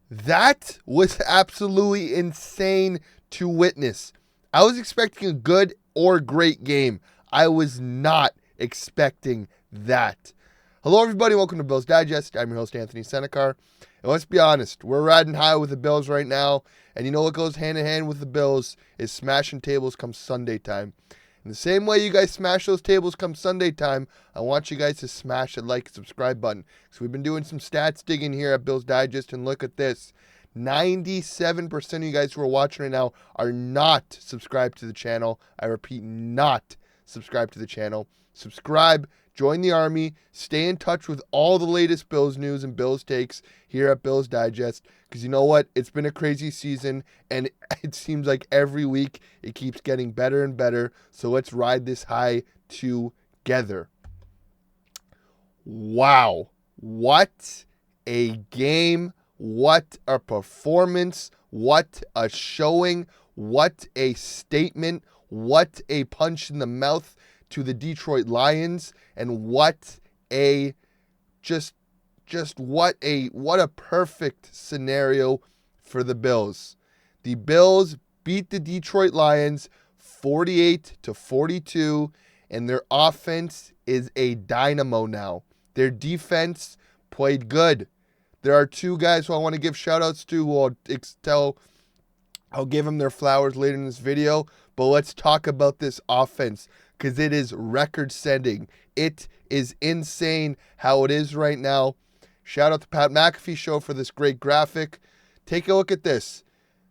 That was absolutely insane to witness. I was expecting a good or great game. I was not expecting that. Hello, everybody. Welcome to Bills Digest. I'm your host, Anthony Senicar. And let's be honest, we're riding high with the Bills right now. And you know what goes hand in hand with the Bills is smashing tables come Sunday time. In the same way you guys smash those tables come Sunday time, I want you guys to smash the like and subscribe button. So we've been doing some stats digging here at Bills Digest, and look at this. 97% of you guys who are watching right now are not subscribed to the channel. I repeat, not subscribed to the channel. Subscribe, join the army, stay in touch with all the latest Bills news and Bills takes here at Bills Digest. Because you know what? It's been a crazy season, and it seems like every week it keeps getting better and better. So let's ride this high together. Wow. What a game. What a performance. What a showing. What a statement. What a punch in the mouth to the Detroit Lions. And what a what a perfect scenario for the Bills. The Bills beat the Detroit Lions 48-42, and their offense is a dynamo now. Their defense played good. There are two guys who I want to give shout-outs to who I'll give them their flowers later in this video, but let's talk about this offense because it is record-setting. It is insane how it is right now. Shout out to Pat McAfee Show for this great graphic. Take a look at this.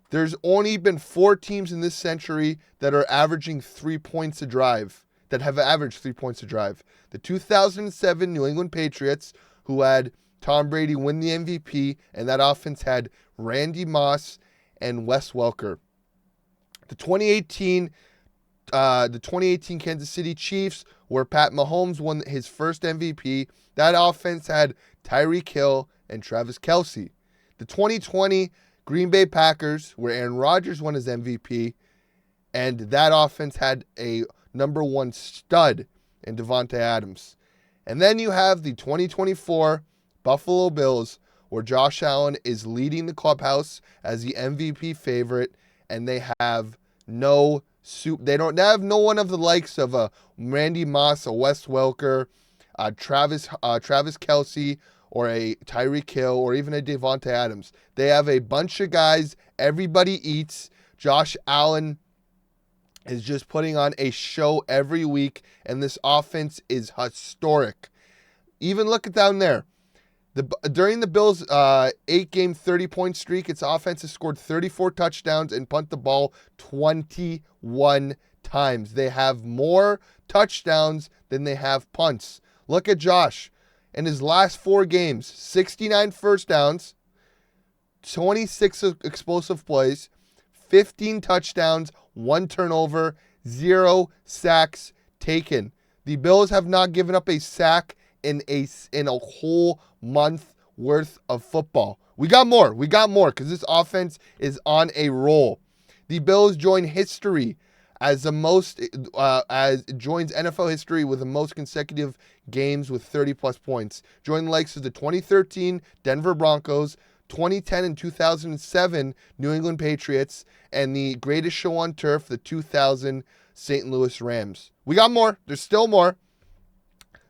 There's only been 4 teams in this century that are averaging 3 points a drive, that have averaged 3 points a drive. The 2007 New England Patriots, who had Tom Brady win the MVP, and that offense had Randy Moss and Wes Welker. The 2018 Kansas City Chiefs, where Pat Mahomes won his first MVP, that offense had Tyreek Hill and Travis Kelce. The 2020 Green Bay Packers, where Aaron Rodgers won his MVP, and that offense had a number 1 stud in Devontae Adams. And then you have the 2024 Buffalo Bills, where Josh Allen is leading the clubhouse as the MVP favorite, and they have no one of the likes of Randy Moss, a Wes Welker, Travis Kelce, or a Tyreek Hill, or even a Devontae Adams. They have a bunch of guys. Everybody eats. Josh Allen is just putting on a show every week, and this offense is historic. Even look at down there. During the Bills' 8-game, 30-point streak, its offense has scored 34 touchdowns and punt the ball 21 times. They have more touchdowns than they have punts. Look at Josh. In his last 4 games, 69 first downs, 26 explosive plays, 15 touchdowns, 1 turnover, 0 sacks taken. The Bills have not given up a sack in a whole month worth of football. We got more because this offense is on a roll. The Bills join history as joins NFL history with the most consecutive games with 30-plus points. Join the likes of the 2013 Denver Broncos, 2010 and 2007 New England Patriots, and the greatest show on turf, the 2000 St. Louis Rams. We got more. There's still more.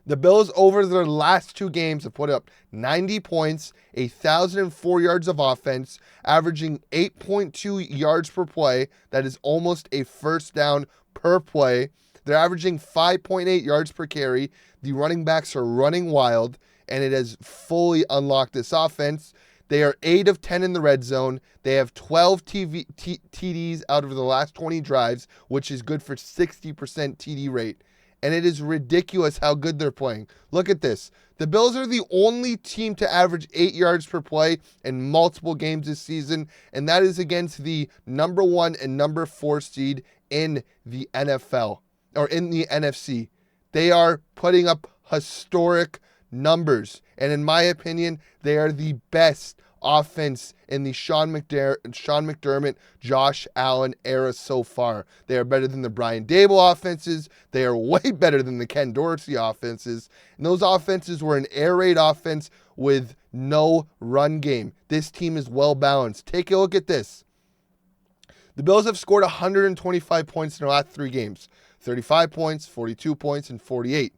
The Bills, over their last 2 games, have put up 90 points, 1,004 yards of offense, averaging 8.2 yards per play. That is almost a first down per play. They're averaging 5.8 yards per carry. The running backs are running wild, and it has fully unlocked this offense. They are 8 of 10 in the red zone. They have 12 TDs out of the last 20 drives, which is good for 60% TD rate. And it is ridiculous how good they're playing. Look at this. The Bills are the only team to average 8 yards per play in multiple games this season, and that is against the number 1 and number 4 seed in the NFL, or in the NFC. They are putting up historic numbers, and in my opinion, they are the best offense in the Sean McDermott, Josh Allen era so far. They are better than the Brian Daboll offenses. They are way better than the Ken Dorsey offenses. And those offenses were an air raid offense with no run game. This team is well balanced. Take a look at this. The Bills have scored 125 points in their last 3 games. 35 points, 42 points, and 48.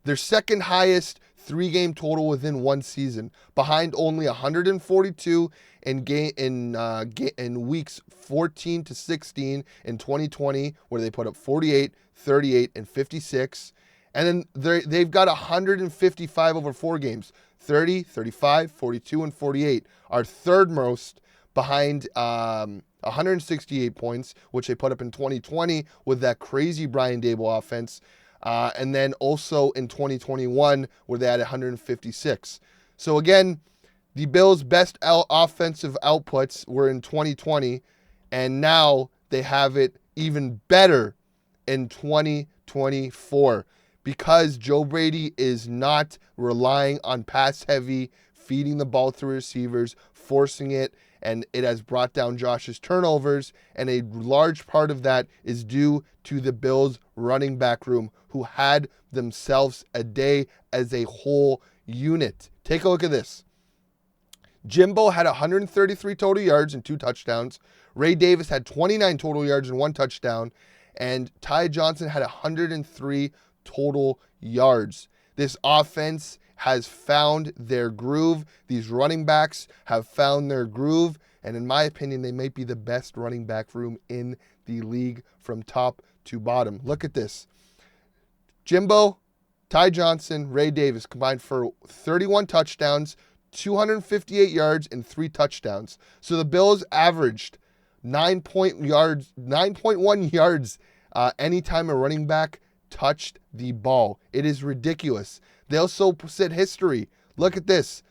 Their second highest 3-game total within one season, behind only 142 in weeks 14 to 16 in 2020, where they put up 48, 38, and 56. And then they've got 155 over 4 games, 30, 35, 42, and 48. Our third most, behind 168 points, which they put up in 2020 with that crazy Brian Daboll offense. And then also in 2021, where they had 156. So again, the Bills' best offensive outputs were in 2020, and now they have it even better in 2024 because Joe Brady is not relying on pass-heavy, feeding the ball through receivers, forcing it, and it has brought down Josh's turnovers, and a large part of that is due to the Bills' running back room, who had themselves a day as a whole unit. Take a look at this. Jimbo had 133 total yards and 2 touchdowns. Ray Davis had 29 total yards and 1 touchdown, and Ty Johnson had 103 total yards. This offense has found their groove. These running backs have found their groove. And in my opinion, they might be the best running back room in the league from top to bottom. Look at this. Jimbo, Ty Johnson, Ray Davis combined for 31 touchdowns, 258 yards, and 3 touchdowns. So the Bills averaged 9.1 yards anytime a running back touched the ball. It is ridiculous. They also set history. Look at this.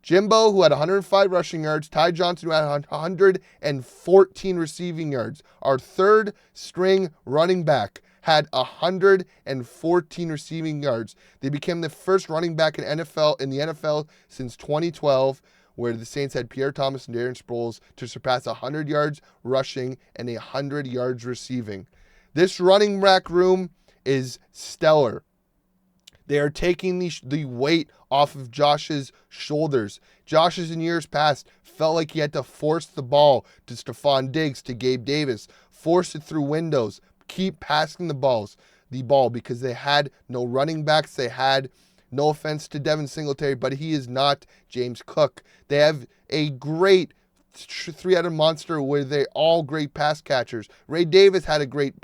Jimbo, who had 105 rushing yards. Ty Johnson, who had 114 receiving yards. Our third string running back had 114 receiving yards. They became the first running back in the NFL since 2012, where the Saints had Pierre Thomas and Darren Sproles to surpass 100 yards rushing and 100 yards receiving. This running back room is stellar. They are taking the weight off of Josh's shoulders. Josh, in years past, felt like he had to force the ball to Stephon Diggs, to Gabe Davis, force it through windows, keep passing the ball because they had no running backs. They had, no offense to Devin Singletary, but he is not James Cook. They have a great 3-headed monster where they're all great pass catchers. Ray Davis had a great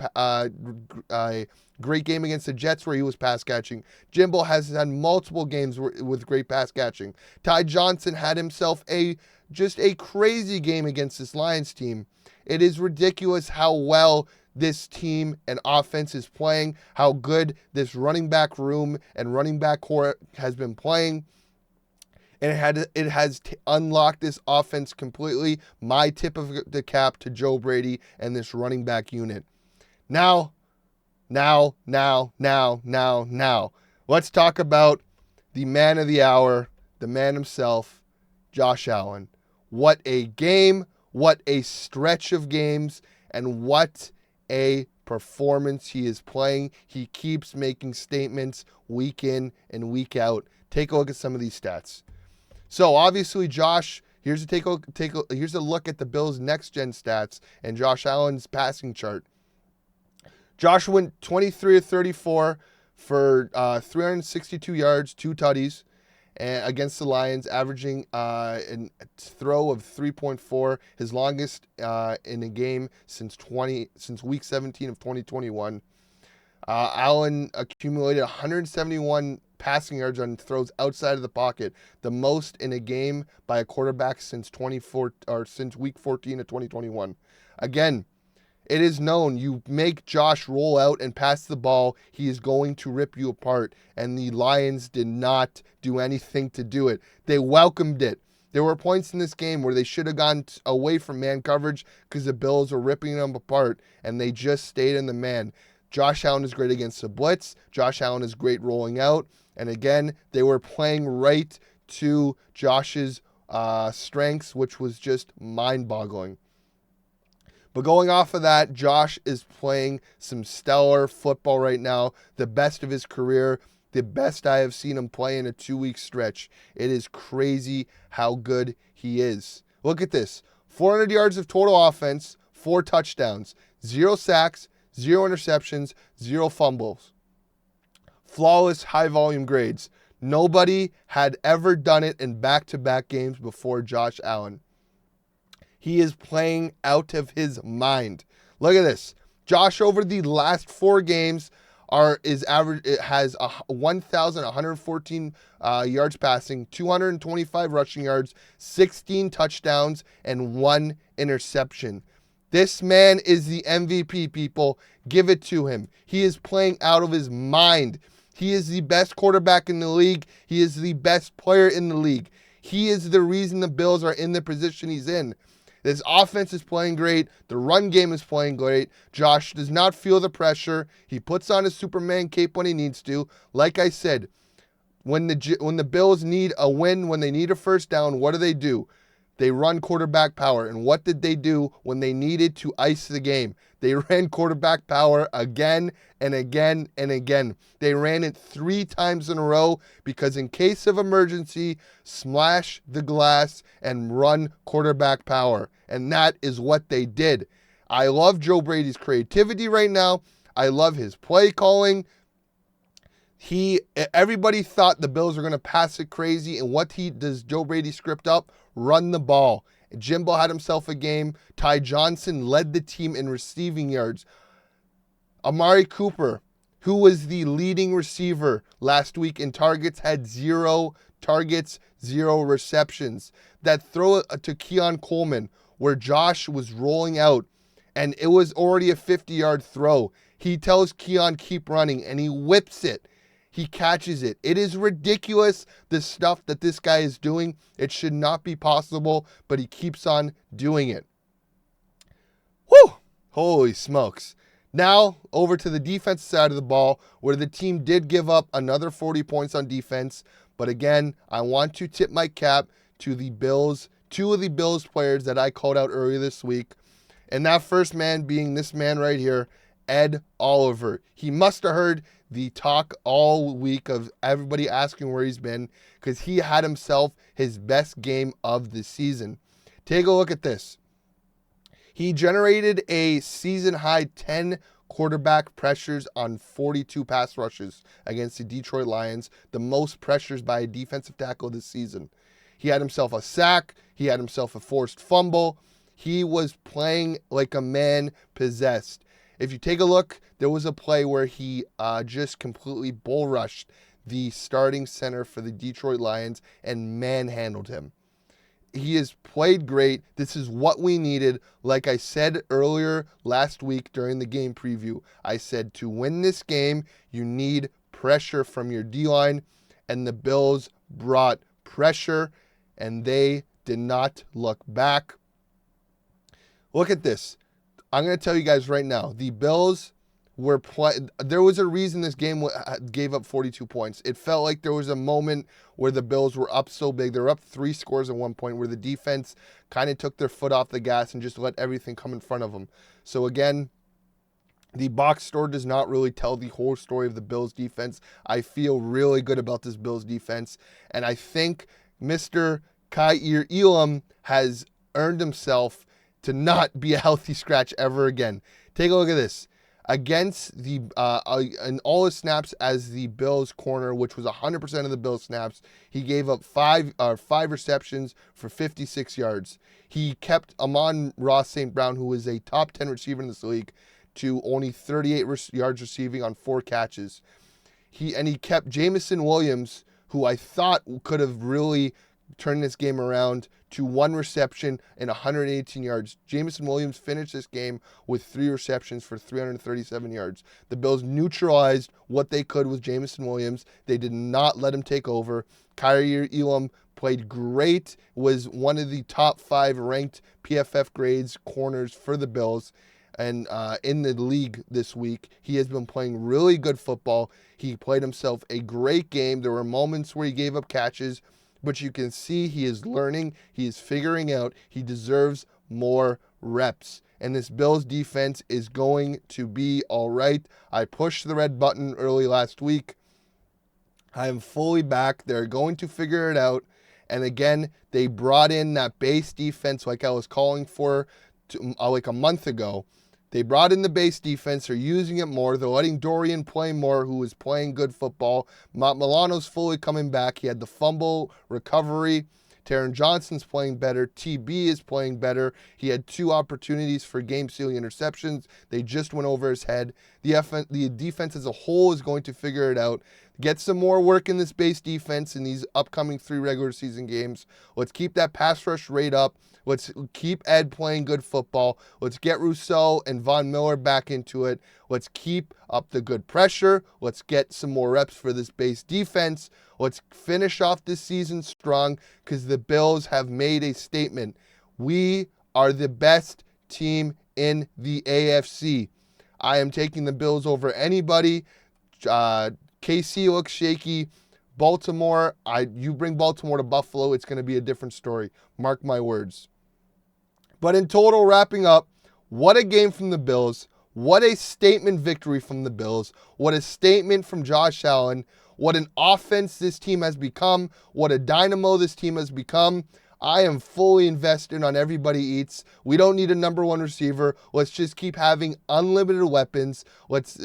game against the Jets where he was pass catching. Jimbo has had multiple games with great pass catching. Ty Johnson had himself just a crazy game against this Lions team. It is ridiculous how well this team and offense is playing, how good this running back room and running back core has been playing. And it has unlocked this offense completely. My tip of the cap to Joe Brady and this running back unit. Now, let's talk about the man of the hour, the man himself, Josh Allen. What a game, what a stretch of games, and what a performance he is playing. He keeps making statements week in and week out. Take a look at some of these stats. So obviously, Josh, here's a look at the Bills' next-gen stats and Josh Allen's passing chart. Josh went 23 of 34 for 362 yards, 2 tutties, and against the Lions, averaging a throw of 3.4, his longest in a game since week 17 of 2021. Allen accumulated 171 passing yards on throws outside of the pocket, the most in a game by a quarterback since week 14 of 2021. Again, it is known, you make Josh roll out and pass the ball, he is going to rip you apart. And the Lions did not do anything to do it. They welcomed it. There were points in this game where they should have gone away from man coverage because the Bills were ripping them apart, and they just stayed in the man. Josh Allen is great against the blitz. Josh Allen is great rolling out. And again, they were playing right to Josh's strengths, which was just mind-boggling. But going off of that, Josh is playing some stellar football right now, the best of his career. the best I have seen him play in a 2-week stretch. It is crazy how good he is. Look at this. 400 yards of total offense, 4 touchdowns, 0 sacks, 0 interceptions, 0 fumbles. Flawless high-volume grades. Nobody had ever done it in back-to-back games before Josh Allen. He is playing out of his mind. Look at this. Josh, over the last 4 games, it has 1,114 yards passing, 225 rushing yards, 16 touchdowns, and 1 interception. This man is the MVP, people. Give it to him. He is playing out of his mind. He is the best quarterback in the league. He is the best player in the league. He is the reason the Bills are in the position he's in. This offense is playing great. The run game is playing great. Josh does not feel the pressure. He puts on his Superman cape when he needs to. Like I said, when the Bills need a win, when they need a first down, what do? They run quarterback power. And what did they do when they needed to ice the game? They ran quarterback power again and again and again. They ran it 3 times in a row because in case of emergency, smash the glass and run quarterback power. And that is what they did. I love Joe Brady's creativity right now. I love his play calling. Everybody thought the Bills were going to pass it crazy. And what does Joe Brady script up? Run the ball. Jimbo had himself a game. Ty Johnson led the team in receiving yards. Amari Cooper, who was the leading receiver last week in targets, had 0 targets, 0 receptions. That throw to Keon Coleman, where Josh was rolling out, and it was already a 50-yard throw. He tells Keon, keep running, and he whips it. He catches it. It is ridiculous, the stuff that this guy is doing. It should not be possible, but he keeps on doing it. Whew! Holy smokes. Now, over to the defensive side of the ball, where the team did give up another 40 points on defense. But again, I want to tip my cap to the Bills, 2 of the Bills players that I called out earlier this week. And that first man being this man right here, Ed Oliver. He must have heard the talk all week of everybody asking where he's been, because he had himself his best game of the season. Take a look at this. He generated a season-high 10 quarterback pressures on 42 pass rushes against the Detroit Lions, the most pressures by a defensive tackle this season. He had himself a sack. He had himself a forced fumble. He was playing like a man possessed. If you take a look, there was a play where he just completely bull rushed the starting center for the Detroit Lions and manhandled him. He has played great. This is what we needed. Like I said earlier last week during the game preview, I said to win this game, you need pressure from your D-line, and the Bills brought pressure, and they did not look back. Look at this. I'm going to tell you guys right now, the Bills were playing. There was a reason this game gave up 42 points. It felt like there was a moment where the Bills were up so big. They were up 3 scores at one point where the defense kind of took their foot off the gas and just let everything come in front of them. So again, the box score does not really tell the whole story of the Bills defense. I feel really good about this Bills defense. And I think Mr. Kaiir Elam has earned himself to not be a healthy scratch ever again. Take a look at this. Against the in all his snaps as the Bills corner, which was 100% of the Bills snaps, he gave up 5 receptions for 56 yards. He kept Amon-Ra St. Brown, who is a top 10 receiver in this league, to only 38 yards receiving on 4 catches. He kept Jamison Williams, who I thought could have really turned this game around, to 1 reception and 118 yards. Jamison Williams finished this game with 3 receptions for 337 yards. The Bills neutralized what they could with Jamison Williams. They did not let him take over. Kaiir Elam played great, was one of the top 5 ranked PFF grades corners for the Bills. And in the league this week, he has been playing really good football. He played himself a great game. There were moments where he gave up catches, but you can see he is learning. He is figuring out. He deserves more reps. And this Bills defense is going to be all right. I pushed the red button early last week. I am fully back. They're going to figure it out. And again, they brought in that base defense like I was calling for like a month ago. They brought in the base defense. They're using it more. They're letting Dorian play more, who is playing good football. Milano's fully coming back. He had the fumble recovery. Taron Johnson's playing better. TB is playing better. He had 2 opportunities for game-sealing interceptions. They just went over his head. The defense as a whole is going to figure it out. Get some more work in this base defense in these upcoming 3 regular season games. Let's keep that pass rush rate up. Let's keep Ed playing good football. Let's get Rousseau and Von Miller back into it. Let's keep up the good pressure. Let's get some more reps for this base defense. Let's finish off this season strong because the Bills have made a statement. We are the best team in the AFC. I am taking the Bills over anybody. KC looks shaky. Baltimore, you bring Baltimore to Buffalo, it's going to be a different story. Mark my words. But in total, wrapping up, what a game from the Bills. What a statement victory from the Bills. What a statement from Josh Allen. What an offense this team has become. What a dynamo this team has become. I am fully invested on everybody eats. We don't need a number 1 receiver. Let's just keep having unlimited weapons. Let's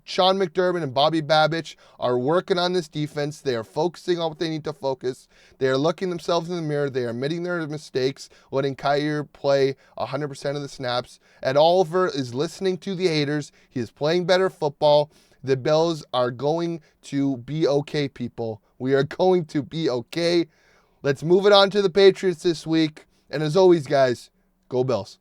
Sean McDermott and Bobby Babich are working on this defense. They are focusing on what they need to focus. They are looking themselves in the mirror. They are admitting their mistakes, letting Kyer play 100% of the snaps. Ed Oliver is listening to the haters. He is playing better football. The Bills are going to be okay, people. We are going to be okay. Let's move it on to the Patriots this week. And as always, guys, go Bills.